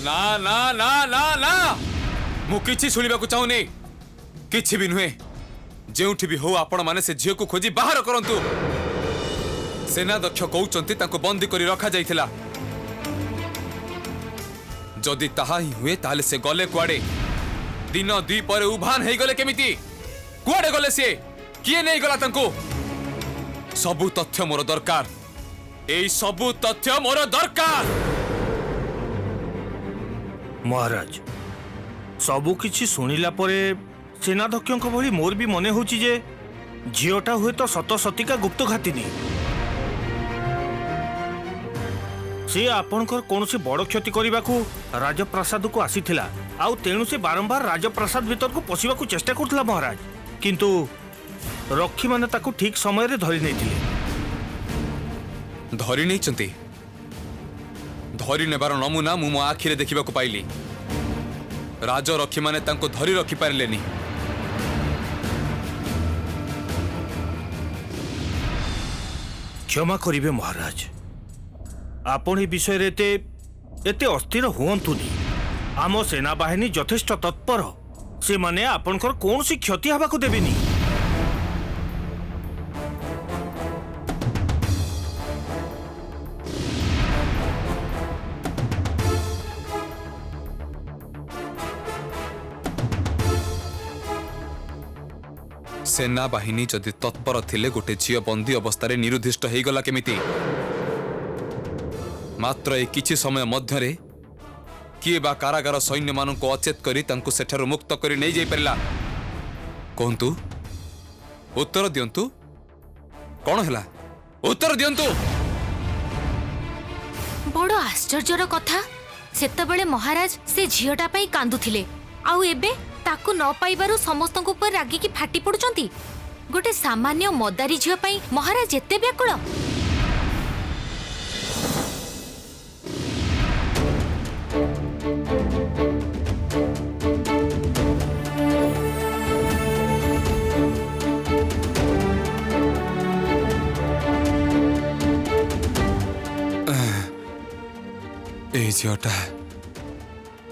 ना ना ना ना ना मु किछि सुनिबा को चाहूनी किछि भी नुहे जेउठी भी हो आपण माने से झियो को खोजी बाहर करंतु सेनाध्यक्ष कहउचंती ताको बंदी करी रखा जाइथिला जदि ताहा ही हुए ताले से गले कुआडे दिन दुई पर उभान हे गले केमिति कुआडे गले से किए नहीं गला तांको सबु तथ्य मोर दरकार एई सबु तथ्य मोर दरकार महाराज सबु किछि सुनिला परे सेनाध्यक्ष भली मोर भी मने होची जे झीटा हुए तो सत सतिका गुप्तघातिनी से आपणकर कौन से बड़ क्षति करने को राजप्रासाद को आसीथिला आउ तेणु से बारंबार राजप्रासाद भीतर को पशिबा को चेष्टा करथिला महाराज किंतु रक्षी माने ताको ठीक समय रे धरि नैथिले धरी नहीं चंती धरी नेबार नमूना मु मो आखिरे देखिबा को पाइली राज रक्षी माने तांको धरी रखि पारलेनी क्षमा करिवे महाराज आपण ए विषय रे एते अस्थिर हुअंतुनी आम सेना बाहिनी यथेष्ट तत्पर से माने आपणकर कौन सी क्षति हवा को देबेनी सेना बाहिनी जदि तत्पर थिले गोटे झियो बंदी अवस्था रे निरुद्दिष्ट हेई गला केमिति मात्र ए किछि समय मध्यरे किए बा कारागार सैन्य मानन को अचेत करी तांको सेठारु मुक्त करी नै जाई परला कोंतु उत्तर दियंतु कोन हला उत्तर दियंतु बड़ आश्चर्यर कथा सेतबेले महाराज से झियोटा पई कांदुथिले आउ एबे ताकू न पाइबारु समस्तक ऊपर रागी की फाटी पड़ुचंती गोटे सामान्य मदारी झियो पई महाराज एते व्याकुल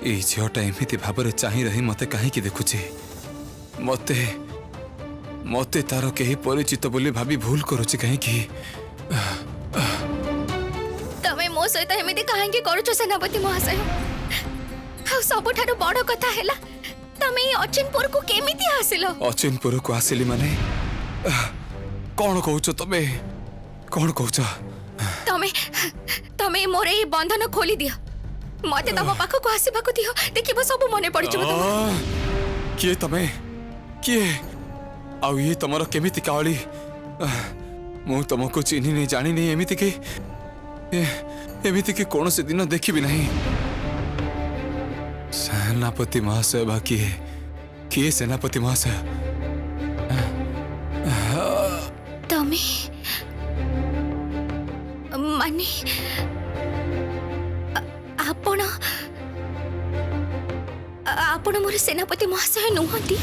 ए झियोटा एमिति भाबरे चाहि रही मते काहे की देखुची मते मते तार केही परिचित बोली भाबी भूल करूची काहे की तमे मो सहित एमिति काहे की करूछ सेनापति महाशय आ सबठारु बड़ कथा हैला तमे अचिनपुर को केमिति आसिलो अचिनपुर को आसिली माने कोन कहउछ तमे कोन कहउछ तमे तमे मोरे ई बंधन खोली दियो मते तम पाखो को आसीबा को दियो देखिबो सब मने पड़ी जब किए तमे किए आउ ये तमरो केमिति काली मु तुमको चिन्ही नहीं जानी नहीं एमिति के कौन से दिन देखी भी नहीं सेनापति महाशय बाकी है किए सेनापति महाशय तमे माने आपण मोर सेनापति महाशय नुहंती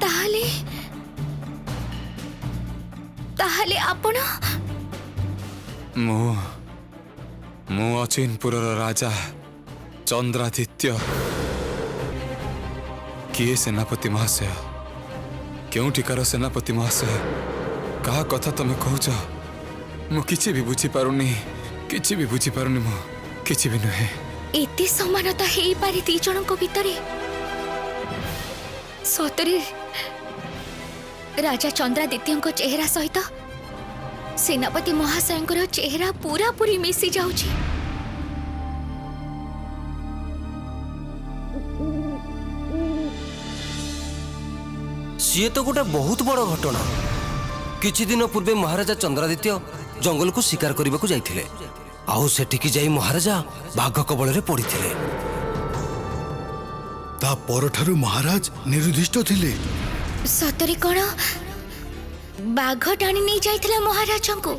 ताहले ताहले आपण मु अचिनपुर राजा चंद्रादित्य किए सेनापति महाशय क्योंठिकार सेनापति महाशय कहा कथा तमे कहूच मु किछि भी बुझी पारुनी किछि भी बुझी पारुनी मु किछि भी नहे एते समानता हेई पारि दी जनक भितरे सतरे राजा चंद्रादित्य चेहरा सहित सेनापति महाशय चेहरा पूरा पूरी मिसी जाउची सी तो गोटे बहुत बड़ घटना किछि दिन पूर्वे महाराजा चंद्रादित्य जंगल को शिकार करने को जाइथिले आउ सेठिकी जाई महाराजा बाघ कबल रे पड़िथिले ता परठारु महाराज निरुद्दिष्ट थिले सतरे कोन बाघ टाणी नहीं जाइथिले महाराज को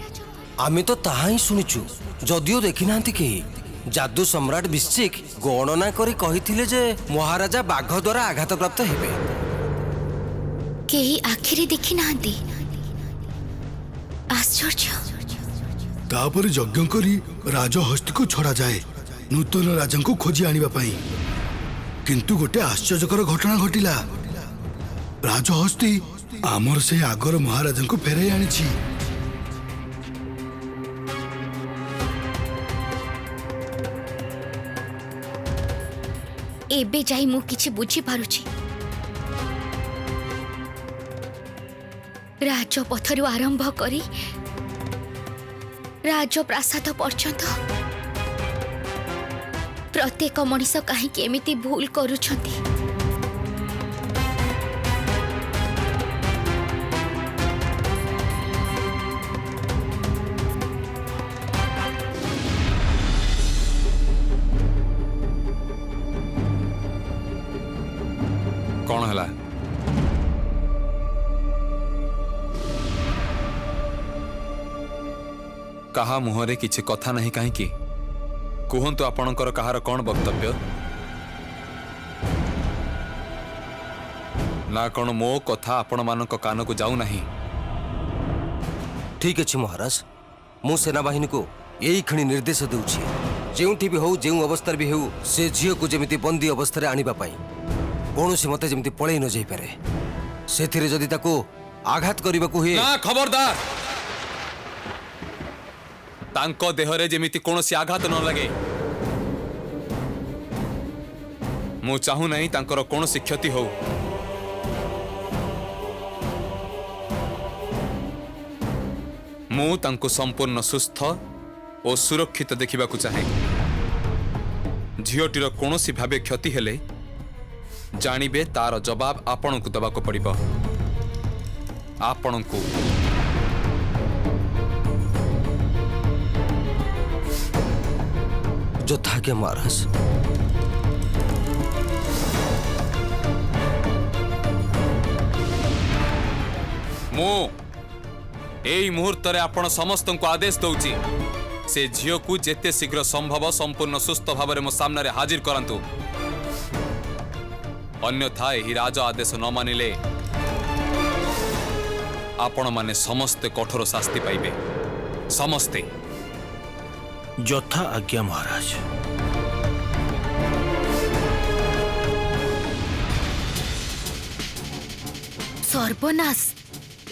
आमे तो ताहा ही सुनिचु जदियो देखि नांती के जादू सम्राट विश्चिक गणना करी कहिथिले जे महाराजा बाघ द्वारा आघात प्राप्त हेबे केही आखिरे देखि नांती आश्चर्य तापर यज्ञ करी राजहस्ती को छड़ा जाए नूतन राजा को खोजी आनिबा पाई। किंतु गोटे आश्चर्यकर घटना घटिला। राजहस्ती आमर से आगर महाराजा को फेराई आनिछि। एबे जाई मु किछि बुझी पारुछि। राजपथरु आरंभ करी राजप्रासाद पर्यंत प्रत्येक मनीष कहीं एमिति भूल करुछंती। कौन हला? कहा मुहरे किछि कथा नहीं कहीं कहतु आपणकर कहार कौन वक्तव्य ना कौन मो कथा आपण मानक कान को जाऊ नहीं? ठीक अच्छे महाराज मु सेनाबाहिनी को यही खणी निर्देश दूची जेउठी भी हो जेउ अवस्था भी हो से झील को जमी बंदी अवस्था आनिबा पाई कौन से मते जमी पलई न जाई पारे सेथिरे जदि ताको आघात करबा को हुए ना खबरदार तांको देहरे जेमिति कोनोसी आघात न लगे। मु चाहू नहीं तांकर कोनोसी क्षति हो। मु तांको संपूर्ण सुस्थ और सुरक्षित देखिबा को चाहे। झीटीर कोनोसी भाबे क्षति हेले जानिबे तार जवाब आपण को दबा को पड़िबो। आपण को यथाज्ञा महाराज। मु एई मुहूर्त रे आपण समस्त को आदेश दउची से झियो को जेते शीघ्र संभव संपूर्ण सुस्थ भाव मो सामने हाजिर करंतु। अन्यथा एही राज आदेश न मानिले आपण माने समस्ते कठोर शास्ति पाइबे। समस्ते। यथा आज्ञा महाराज। सर्वनाश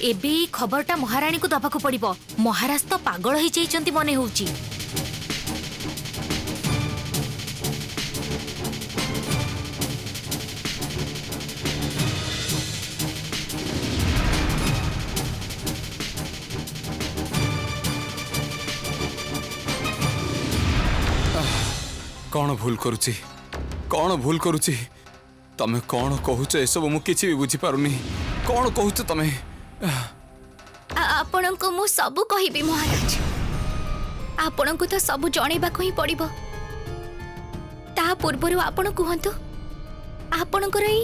एबे खबरटा महारानी को दबाको पड़िबो। महाराज तो पागल ही जाइचंती मने होउची। कौन भूल करुची? कौन भूल करुची? तमे कौन कहूच ए सब मु किछि भी बुझी पारुनी। कौन कहूच तमे? आपण को मु सबु कहिबी महाराज। आपण को तो सबु जणेबा को ही पड़िबो। ता पूर्वरु आपण कहंतु आपण को रही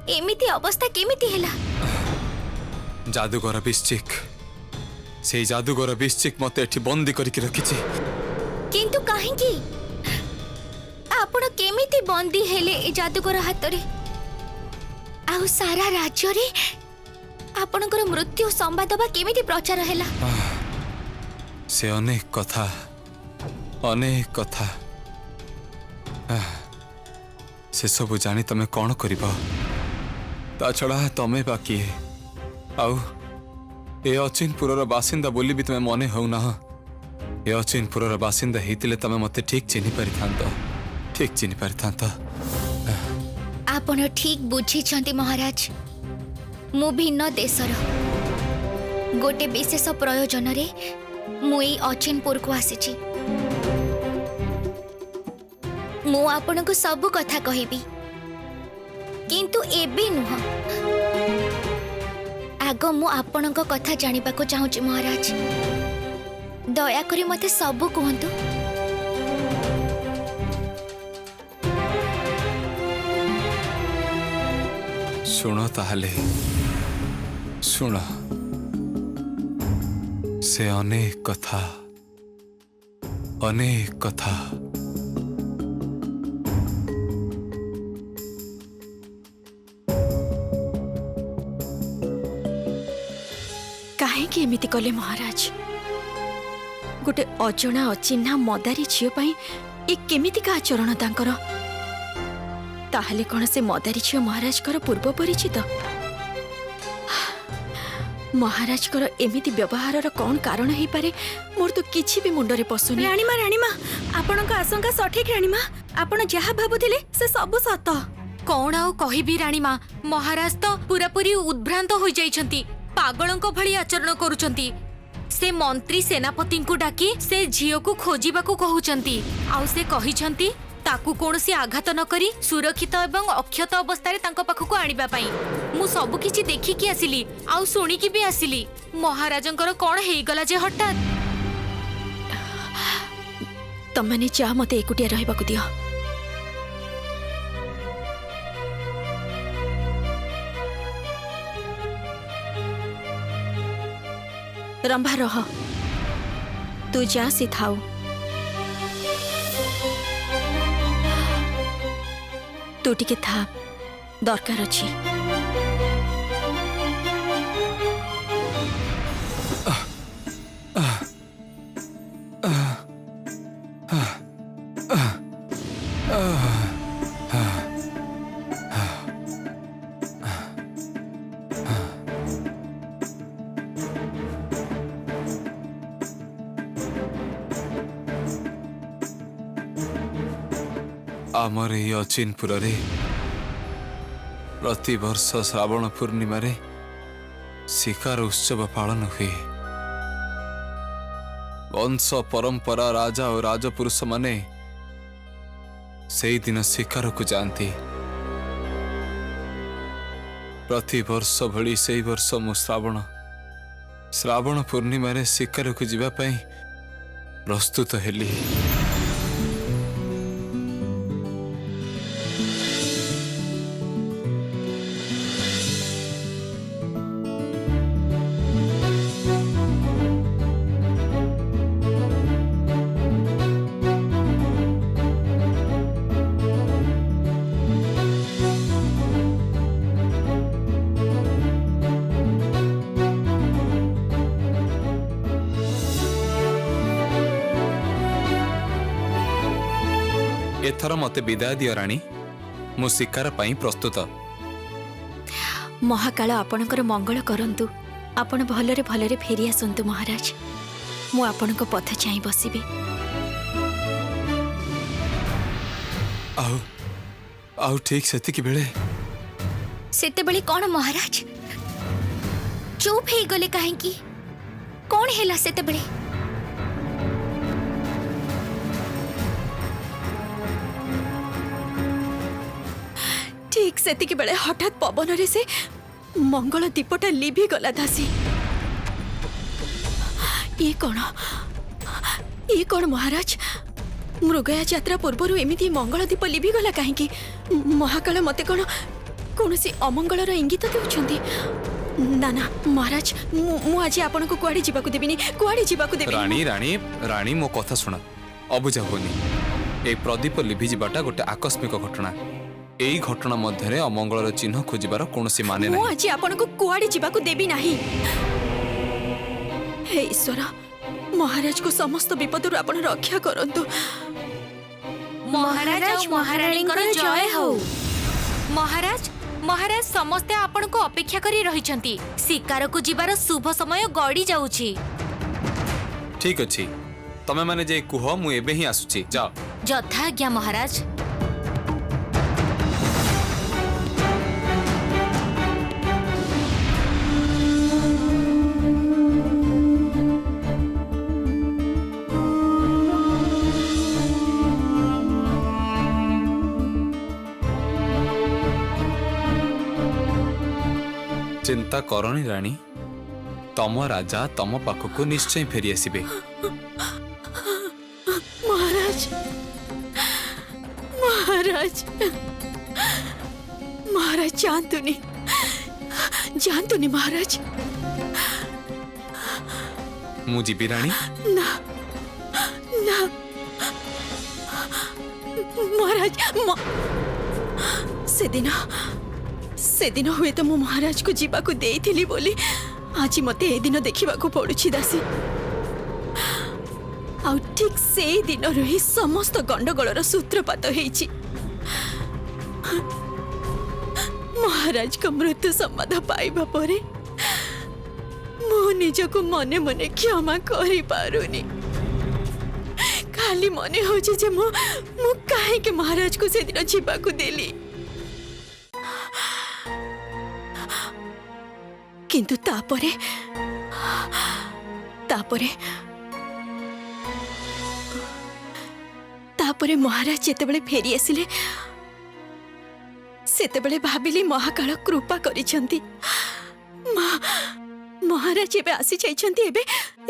एमिति अवस्था केमिति हेला? जादूगर बिश्चिक से जादूगर बिश्चिक मते एठी बंदी करके रखिछि। किंतु काहेकी आपण केमिति बंदी हेले ए जादूगर हाथ रे? आउ सारा राज्य रे आपणकर मृत्यु संवाद बा केमिति प्रचार हेला? से अनेक कथा से सब जानी तमे कौन करिबो? ता छड़ा तमे बाकी आउ ए अचिनपुर बासिंदा बोली भी तमे मने हो ना। ए अचिनपुर बासिंदा हेतिले तमे मते ठीक चिन्हि परिथांतो। ठीक चिन्हि परिथांतो। आपण ठीक बुझिछंती महाराज। मु भिन्न देशर गोटे विशेष प्रयोजन रे मु एई अचिनपुर को आसीछि। मु आपण को सब कथा कहिबी किंतु एबे नुह। आग मु आपण को कथा जानिबा को चाहूची महाराज। दया करी मते सब कहंतु। सुनो ताहले सुनो से अनेक कथा काहेकि एमिति कले महाराज? गोटे अजଣା अचिन्हा मदारी झील पाई ए केमितिका आचरण तांकर ताहले कौन से मदारी झील महाराज कर पूर्व परिचित महाराज कर एमिति व्यवहार कौन कारण ही पारे मोर तो किछि भी मुंडरे पसुनी। राणीमा आपन का आशंका सठिक राणीमा आपन जहा भाबुथिले से सब सत। कौन आउ कहिबी राणीमा महाराज तो पूरापूरी उद्भ्रांत हो जाइछंती पागलंक भली आचरण करूछंती से मंत्री सेनापति को डाकी से झील को खोजिबा को कहउछंती आउ से कहिछंती ताकू कोनोसी आघात न करी सुरक्षित एवं अक्षत अवस्था तांको पाखकु आनिबा पई मु सब किछि देखि कि आसिली आउ सुनी कि भी आसिली महाराजंकर कोन हेई गला जे हठात तमने जा मते एकुटिया रहबा को दियो। रंभा रह तू जा सी थाऊ तू टिके था दरकार अछि। आमर ये अचिनपुर प्रति वर्ष श्रावण पूर्णिमा रे शिकार उत्सव पालन हुए। वंश परंपरा राजा और राजपुरुष माने से दिन शिकार को जाती। प्रति वर्ष भली से वर्ष मु श्रावण पूर्णिमा रे शिकार को जीवा पई प्रस्तुत हेली। एथर मते विदाय दियो रानी मु शिकार पाई प्रस्तुत। महाकाल आपणकर मंगल करंतु आपण भलरे भलरे फेरी आसंतु महाराज मु आपणको पथ चाहि बसिबे। आउ ठीक सेति बेले सेते बेले कोन महाराज चुप हे गले काहे की कोन हेला सेते बेले ठीक सेतिकी बेले हठात पवन रे से मंगल दीपटा लिभि गला दासी। ये कौन महाराज मृगया यात्रा पूर्व एमिति मंगल दीप लिभि गला कहीं महाकाल मते कौन सी अमंगलर इंगित देउछंती। ना ना महाराज मु आज आपन को कुआडी जीवा को देबिनी कुआडी जीवा को देबिनी। रानी रानी रानी मो कथा सुना अबुझा होनी ए प्रदीप लिभि जीवाटा गोटे आकस्मिक घटना। एई घटना मध्यरे अमंगलर चिन्ह खोजिबार कोनोसी माने नाही। मु आज आपन को कुआडी जीवा को देबी नाही। हे ईश्वर महाराज को समस्त विपद रु आपन रक्षा करंतु। महाराज महारानी जय हो। महाराज महाराज समस्ते आपण को अपेक्षा करी रहिछंती शिकार को जीवार शुभ समय गड़ी जाउची। ठीक अछि तमे माने जे कुह मु एबे ही आसुची जाओ। यथाज्ञा महाराज। चिंता करनी रानी तम राजा तम पाखक निश्चय फेरी आसबे। महाराज महाराज महाराज जानतुनी महाराज। मु जीबी रानी ना ना महाराज सेदिन हुए तो मो महाराज को जीवा को देइथिली बोली आज मते ए दिन देखिबा को पड़ुछि दासी। आउ ठीक से दिन ही समस्त गंडगोलर सूत्रपात होइछि। महाराज को मृत्यु संवाद पाइबा परे मो निजको मने मने क्षमा करि पारुनी। खाली मने होछि जे मो काहे के महाराज को से दिन जीवा को देली। किंतु तापरे तापरे महाराज जेतेबेले फेरी आसिले सेतेबेले भाबिली महाकाल कृपा करिसंती। महाराज एबे आसी जाइछंती।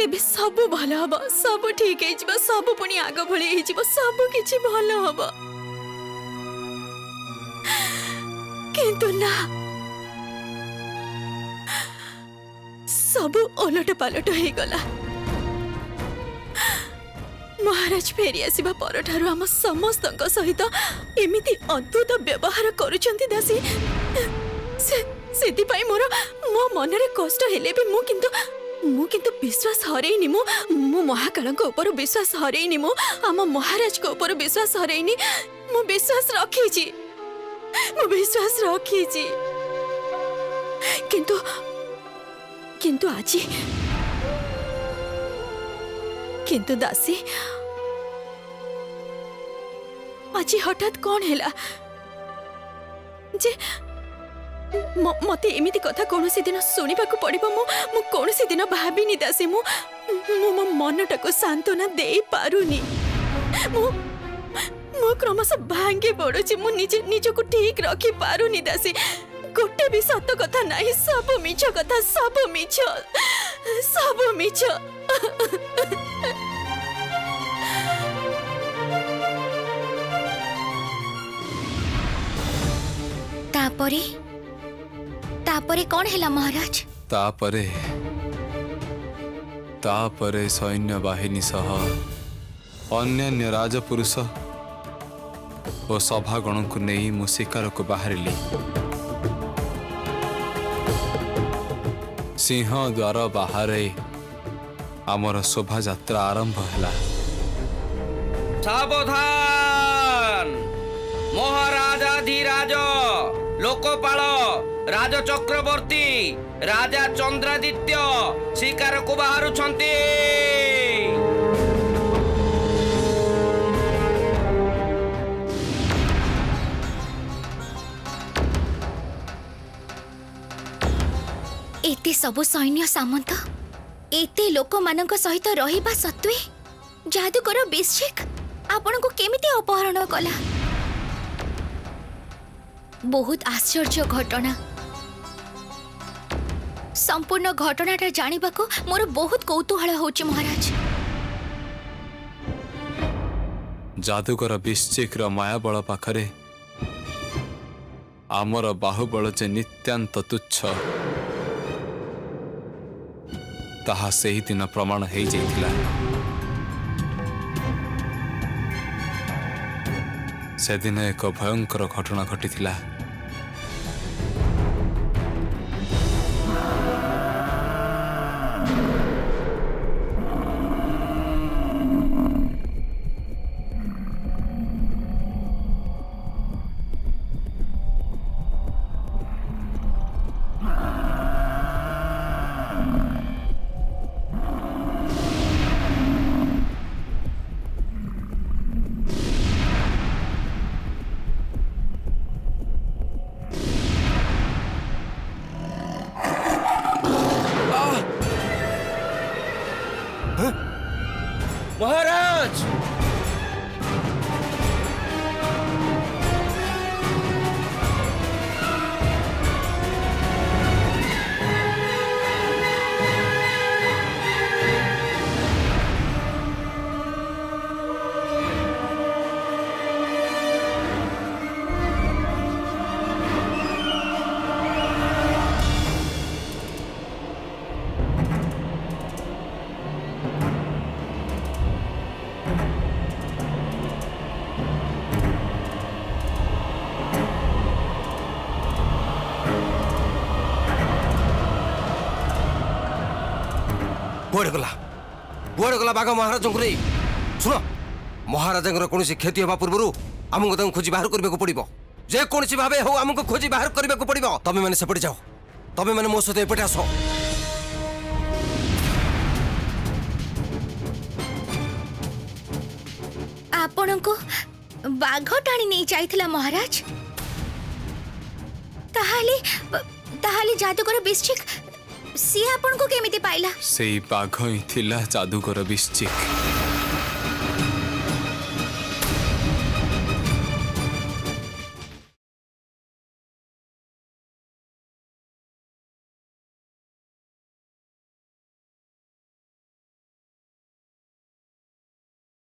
एबे सब भल हबो, सब ठीक है जिवो, सब पुनी आग भली हे जिवो, सब किछि भल हबो। किंतु ना, सब ओलट पालट हो गला। महाराज फेरी आसिबा परठारु आम समस्तक सहित एमिति अद्भुत व्यवहार करुचंती दासी। सेति पाई मो मनरे कष्ट हेले भी मु किंतु विश्वास हरेइनी। मु महाकाल को ऊपर विश्वास हरेइनी। मु आम महाराज को ऊपर विश्वास हरेइनी। मु विश्वास रखीची। किंतु दासी आज हठात कौन हैला जे मते एमिति कथा कौनसी दिन सुनिबा को पड़िबो। मु कौनसी दिन भाबिनी दासी। मु मो मनटा को सांत्वना देई पारुनी। मु क्रमशः भांगे पड़ुची। मु निजको ठीक रखी पारुनी दासी। गोटे भी सत कथा नहीं, सब मिछ कथा, सब मिछ। तापरे कौन हैला महाराज? तापरे सैन्य बाहिनी सह अन्यान्य राजपुरुष और सभागण को नहीं मु शिकार को बाहरिली। सिंह द्वार बाहरे आमर शोभा यात्रा आरंभ हैला। सावधान! महाराजाधिराज लोकपाल राज चक्रवर्ती राजा चंद्रादित्य शिकार को बाहरुछंती। एते सबु सैन्य सामंत एते लोक मानक सहित रहिबा सत्वे जादूकर बिश्चिक आपण को केमिति अपहरण कला? बहुत आश्चर्य घटना। संपूर्ण घटनाटा जानिबा को मोर बहुत कौतूहल होची महाराज। जादूकर बिश्चिक मायाबल पाखरे आमर बाहुबल जे नित्यांत तुच्छ ताहा सेही दिन प्रमाण हो जाइथिला। से दिन एक भयंकर घटना घटिथिला। महाराज! बुआड़े गला बाघ महाराज को ଶୁଣ ମହାରାଜାଙ୍କର କୌଣସି କ୍ଷତି ହେବା ପୂର୍ବରୁ ଆମକୁ ତାଙ୍କୁ ଖୋଜି ବାହାର କରିବାକୁ ପଡ଼ିବ। ଯେକୌଣସି ଭାବେ ହଉ ଆମକୁ ଖୋଜି ବାହାର କରିବାକୁ ପଡ଼ିବ। ତମେ ମାନେ ସେପଟେ ଯାଅ, ତମେ ମାନେ ମୋ ସହିତ ଏପଟେ ଆସ। ଆପଣଙ୍କୁ ବାଘ ଟାଣି ନେଇ ଯାଇଥିଲା ମହାରାଜ? ତାହେଲେ ତାହେଲେ ଯାଦୁକର ବିଶ୍ଚିକ୍ ସିଏ ଆପଣଙ୍କୁ କେମିତି ପାଇଲା? ସେଇ ବାଘ ହିଁ ଥିଲା ଯାଦୁକର ବିଶ୍ଚିକ୍।